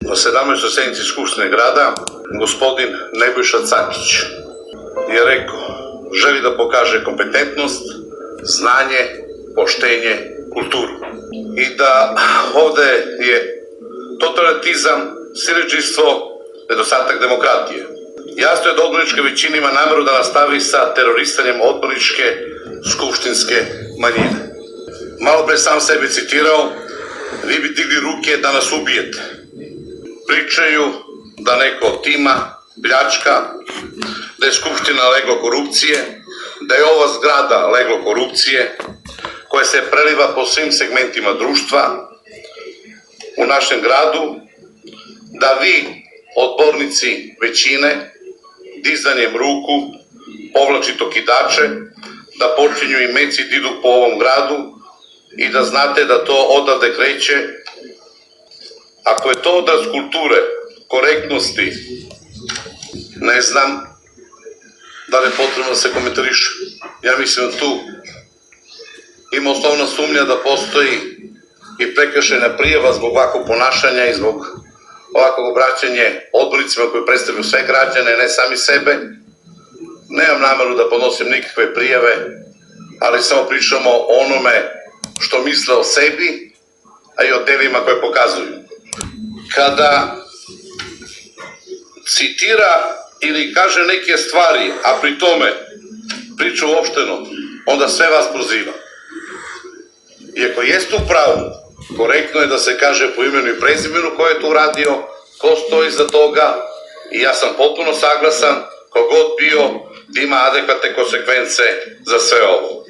Na 17. sednici Skupštine grada gospodin Nebojša Cakić je rekao, želi da pokaže kompetentnost, znanje, poštenje, kulturu. I da ovde je totalitizam, siledžijstvo, nedostatak demokratije. Jasno je da odbornička većina ima nameru da nastavi sa teroristanjem odborničke skupštinske manjine. Malo pre sam sebe citirao, vi bi digli ruke da nas ubijete. Pričaju da neko otima, pljačka, da je Skupština leglo korupcije, da je ova zgrada leglo korupcije, koja se preliva po svim segmentima društva u našem gradu, da vi, odbornici većine, dizanjem ruku, povlačite okidače, da počinju i meci da idu po ovom gradu i da znate da to odavde kreće. Ako je to odraz kulture, korektnosti, ne znam da li je potrebno da se komentariše. Ja mislim da tu ima osnovna sumnja da postoji i prekršajna prijava zbog ovakvog ponašanja i zbog ovakvog obraćanja odbornicima koji predstavljaju sve građane, ne sami sebe. Nemam nameru da podnosim nikakve prijave, ali samo pričamo o onome što misle o sebi, a i o delima koje pokazuju. Kada citira ili kaže neke stvari, a pri tome priča uopšteno, onda sve vas proziva. Iako jeste u pravu, korektno je da se kaže po imenu i prezimenu ko je to uradio, ko stoji iza toga, i ja sam potpuno saglasan, kogod bio, da ima adekvatne konsekvence za sve ovo.